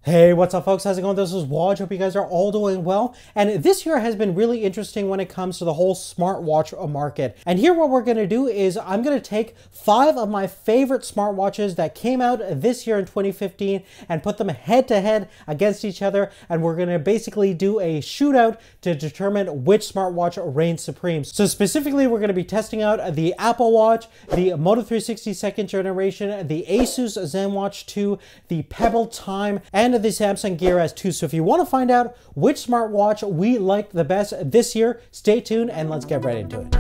Hey, what's up folks? How's it going? This is Waj. Hope you guys are all doing well. And this year has been really interesting when it comes to the whole smartwatch market. And here what we're going to do is I'm going to take 5 of my favorite smartwatches that came out this year in 2015 and put them head to head against each other. And we're going to basically do a shootout to determine which smartwatch reigns supreme. So specifically, we're going to be testing out the Apple Watch, the Moto 360 second generation, the Asus ZenWatch 2, the Pebble Time, and the Samsung Gear S2. So if you want to find out which smartwatch we liked the best this year, stay tuned and let's get right into it.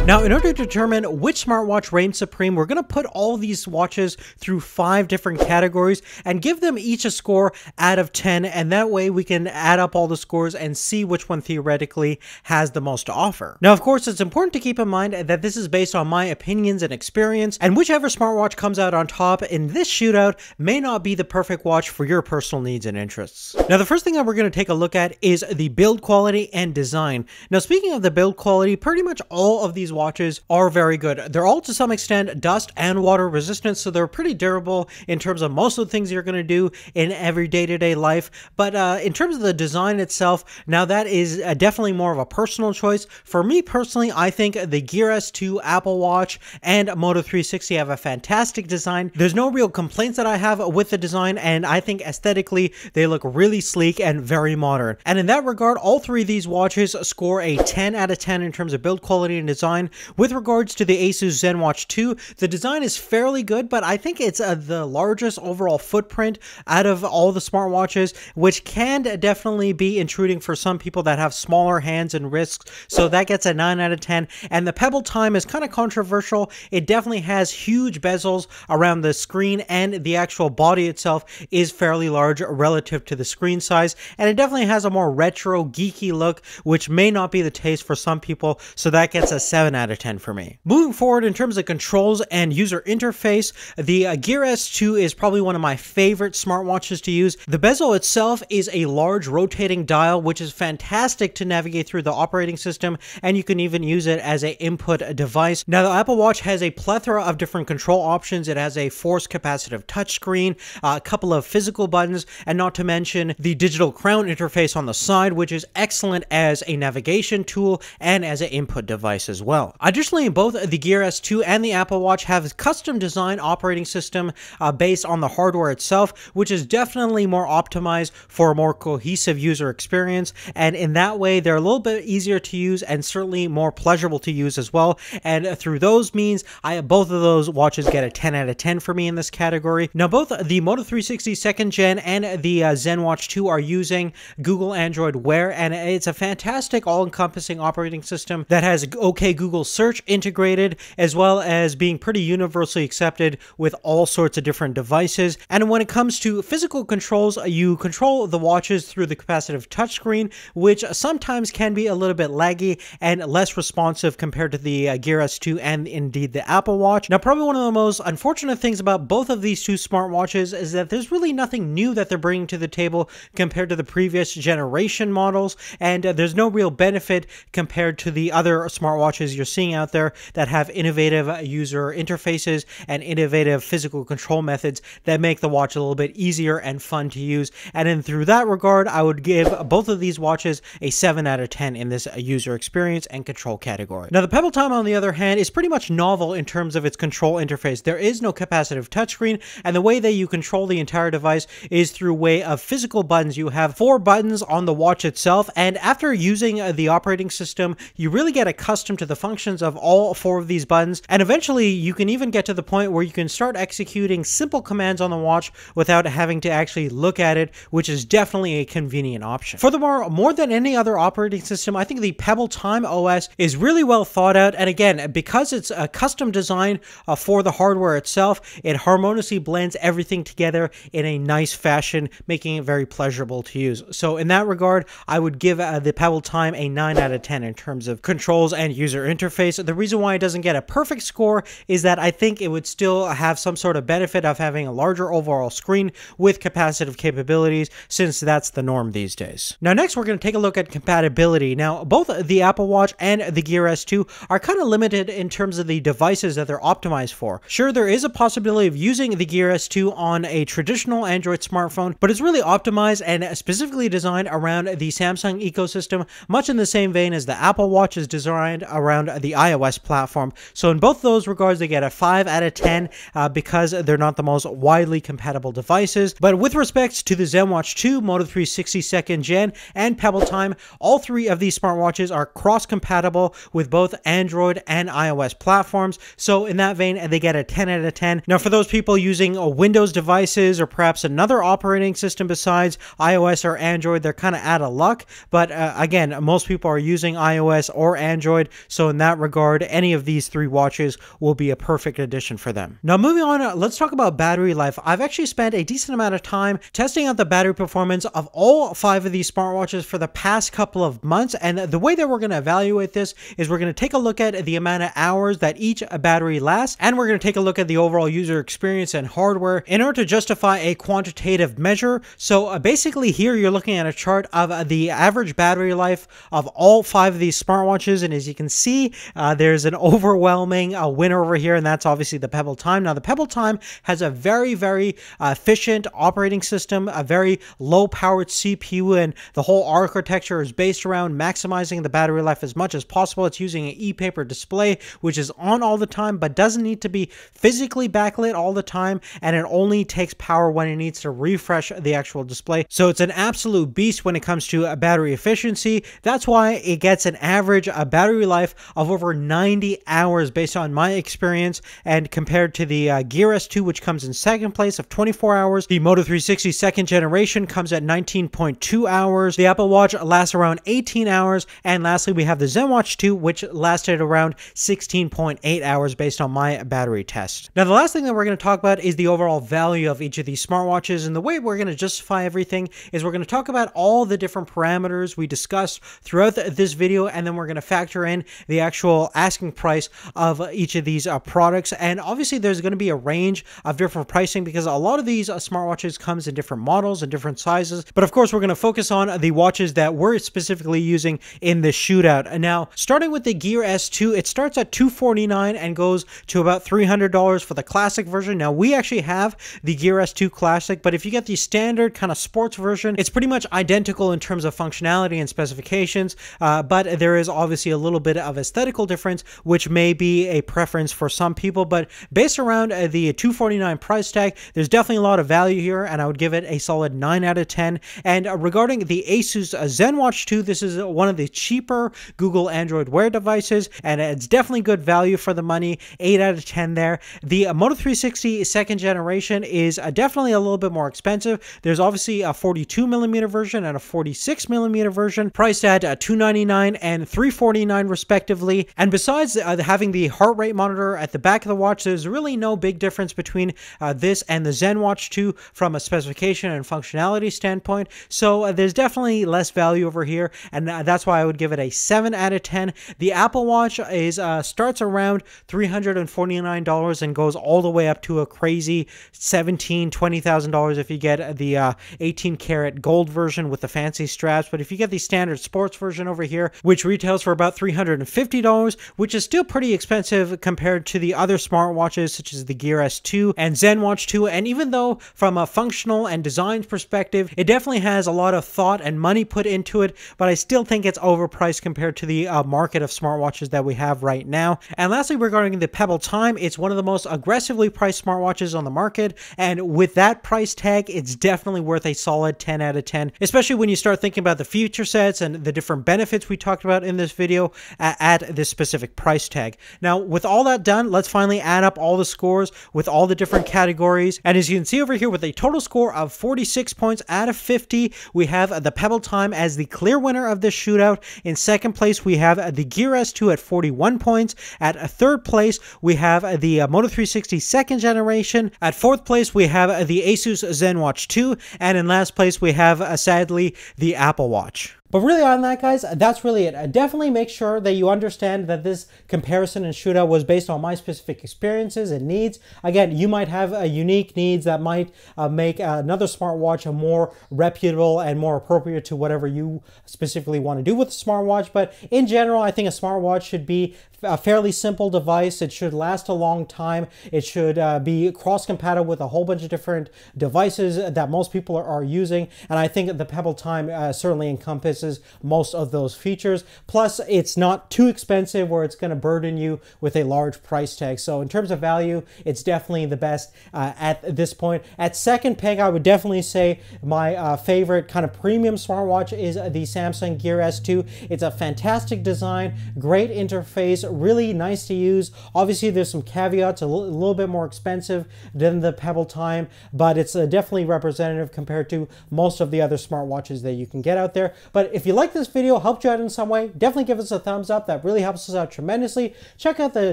Now, in order to determine which smartwatch reigns supreme, we're going to put all these watches through 5 different categories and give them each a score out of 10, and that way we can add up all the scores and see which one theoretically has the most to offer. Now, of course, it's important to keep in mind that this is based on my opinions and experience, and whichever smartwatch comes out on top in this shootout may not be the perfect watch for your personal needs and interests. Now, the first thing that we're going to take a look at is the build quality and design. Now, speaking of the build quality, pretty much all of these watches are very good. They're all to some extent dust and water resistant, so they're pretty durable in terms of most of the things you're going to do in every day-to-day life. But in terms of the design itself, now that is definitely more of a personal choice. For me personally, I think the Gear S2, Apple Watch, and Moto 360 have a fantastic design. There's no real complaints that I have with the design, and I think aesthetically they look really sleek and very modern. And in that regard, all 3 of these watches score a 10 out of 10 in terms of build quality and design. With regards to the Asus ZenWatch 2, the design is fairly good, but I think it's the largest overall footprint out of all the smartwatches, which can definitely be intruding for some people that have smaller hands and wrists, so that gets a 9 out of 10. And the Pebble Time is kind of controversial. It definitely has huge bezels around the screen, and the actual body itself is fairly large relative to the screen size, and it definitely has a more retro, geeky look, which may not be the taste for some people, so that gets a 7 out of 10 for me. Moving forward in terms of controls and user interface, the Gear S2 is probably one of my favorite smartwatches to use. The bezel itself is a large rotating dial, which is fantastic to navigate through the operating system, and you can even use it as an input device. Now, the Apple Watch has a plethora of different control options. It has a force capacitive touchscreen, a couple of physical buttons, and not to mention the digital crown interface on the side, which is excellent as a navigation tool and as an input device as well. Additionally, both the Gear S2 and the Apple Watch have a custom design operating system based on the hardware itself, which is definitely more optimized for a more cohesive user experience, and in that way they're a little bit easier to use and certainly more pleasurable to use as well. And through those means, both of those watches get a 10 out of 10 for me in this category. Now, both the Moto 360 2nd Gen and the ZenWatch 2 are using Google Android Wear, and it's a fantastic all-encompassing operating system that has OK Google Search integrated, as well as being pretty universally accepted with all sorts of different devices. And when it comes to physical controls, you control the watches through the capacitive touchscreen, which sometimes can be a little bit laggy and less responsive compared to the Gear S2 and indeed the Apple Watch. Now, probably one of the most unfortunate things about both of these 2 smartwatches is that there's really nothing new that they're bringing to the table compared to the previous generation models, and there's no real benefit compared to the other smartwatches you're seeing out there that have innovative user interfaces and innovative physical control methods that make the watch a little bit easier and fun to use. And then through that regard, I would give both of these watches a 7 out of 10 in this user experience and control category. Now, the Pebble Time, on the other hand, is pretty much novel in terms of its control interface. There is no capacitive touchscreen, and the way that you control the entire device is through way of physical buttons. You have 4 buttons on the watch itself, and after using the operating system, you really get accustomed to the functions of all 4 of these buttons, and eventually you can even get to the point where you can start executing simple commands on the watch without having to actually look at it, which is definitely a convenient option. Furthermore, more than any other operating system, I think the Pebble Time OS is really well thought out, and again, because it's a custom design for the hardware itself, it harmoniously blends everything together in a nice fashion, making it very pleasurable to use. So in that regard, I would give the Pebble Time a 9 out of 10 in terms of controls and user interface. The reason why it doesn't get a perfect score is that I think it would still have some sort of benefit of having a larger overall screen with capacitive capabilities, since that's the norm these days. Now next we're going to take a look at compatibility. Now both the Apple Watch and the Gear S2 are kind of limited in terms of the devices that they're optimized for. Sure, there is a possibility of using the Gear S2 on a traditional Android smartphone, but it's really optimized and specifically designed around the Samsung ecosystem, much in the same vein as the Apple Watch is designed around the iOS platform. So in both those regards, they get a 5 out of 10 because they're not the most widely compatible devices. But with respect to the ZenWatch 2, Moto 360 2nd Gen, and Pebble Time, all three of these smartwatches are cross-compatible with both Android and iOS platforms. So in that vein, they get a 10 out of 10. Now for those people using Windows devices or perhaps another operating system besides iOS or Android, they're kind of out of luck. But again, most people are using iOS or Android, so in that regard, any of these three watches will be a perfect addition for them. Now moving on, let's talk about battery life. I've actually spent a decent amount of time testing out the battery performance of all 5 of these smartwatches for the past couple of months, and the way that we're going to evaluate this is we're going to take a look at the amount of hours that each battery lasts, and we're going to take a look at the overall user experience and hardware in order to justify a quantitative measure. So basically here you're looking at a chart of the average battery life of all 5 of these smartwatches, and as you can see, there's an overwhelming winner over here, and that's obviously the Pebble Time. Now the Pebble Time has a very efficient operating system, a very low powered CPU, and the whole architecture is based around maximizing the battery life as much as possible. It's using an e-paper display which is on all the time but doesn't need to be physically backlit all the time, and it only takes power when it needs to refresh the actual display. So it's an absolute beast when it comes to battery efficiency. That's why it gets an average battery life of over 90 hours based on my experience, and compared to the Gear S2, which comes in second place, of 24 hours. The Moto 360 2nd Generation comes at 19.2 hours. The Apple Watch lasts around 18 hours. And lastly, we have the ZenWatch 2, which lasted around 16.8 hours based on my battery test. Now, the last thing that we're going to talk about is the overall value of each of these smartwatches. And the way we're going to justify everything is we're going to talk about all the different parameters we discussed throughout this video, and then we're going to factor in the actual asking price of each of these products. And obviously, there's going to be a range of different pricing because a lot of these smartwatches comes in different models and different sizes. But of course, we're going to focus on the watches that we're specifically using in the shootout. And now, starting with the Gear S2, it starts at $249 and goes to about $300 for the classic version. Now, we actually have the Gear S2 Classic, but if you get the standard kind of sports version, it's pretty much identical in terms of functionality and specifications, but there is obviously a little bit of aesthetical difference, which may be a preference for some people. But based around the $249 price tag, there's definitely a lot of value here, and I would give it a solid 9 out of 10. And regarding the Asus ZenWatch 2, this is one of the cheaper Google Android Wear devices, and it's definitely good value for the money, 8 out of 10 there. The Moto 360 2nd Generation is definitely a little bit more expensive. There's obviously a 42mm version and a 46mm version, priced at $299 and $349 respectively. And besides having the heart rate monitor at the back of the watch, there's really no big difference between this and the ZenWatch 2 from a specification and functionality standpoint. So there's definitely less value over here, and that's why I would give it a 7 out of 10. The Apple Watch is starts around $349 and goes all the way up to a crazy $17,000, $20,000 if you get the 18 karat gold version with the fancy straps. But if you get the standard sports version over here, which retails for about $350, which is still pretty expensive compared to the other smartwatches such as the Gear S2 and ZenWatch 2. And even though from a functional and design perspective, it definitely has a lot of thought and money put into it, but I still think it's overpriced compared to the market of smartwatches that we have right now. And lastly, regarding the Pebble Time, it's one of the most aggressively priced smartwatches on the market, and with that price tag, it's definitely worth a solid 10 out of 10, especially when you start thinking about the feature sets and the different benefits we talked about in this video at this specific price tag. Now, with all that done, let's finally add up all the scores with all the different categories. And as you can see over here, with a total score of 46 points out of 50, we have the Pebble Time as the clear winner of this shootout. In second place, we have the Gear S2 at 41 points. At third place, we have the Moto 360 2nd Generation. At fourth place, we have the Asus ZenWatch 2. And in last place, we have, sadly, the Apple Watch. But really on that, guys, that's really it. Definitely make sure that you understand that this comparison and shootout was based on my specific experiences and needs. Again, you might have unique needs that might make another smartwatch a more reputable and more appropriate to whatever you specifically want to do with a smartwatch. But in general, I think a smartwatch should be a fairly simple device. It should last a long time. It should be cross-compatible with a whole bunch of different devices that most people are using. And I think the Pebble Time certainly encompasses most of those features. Plus, it's not too expensive where it's going to burden you with a large price tag. So in terms of value, it's definitely the best at this point. At second peg, I would definitely say my favorite kind of premium smartwatch is the Samsung Gear S2. It's a fantastic design, great interface, really nice to use. Obviously, there's some caveats, a little bit more expensive than the Pebble Time, but it's definitely representative compared to most of the other smartwatches that you can get out there. But if you like this video, helped you out in some way, definitely give us a thumbs up. That really helps us out tremendously. Check out the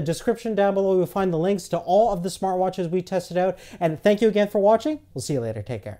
description down below. You'll find the links to all of the smartwatches we tested out. And thank you again for watching. We'll see you later. Take care.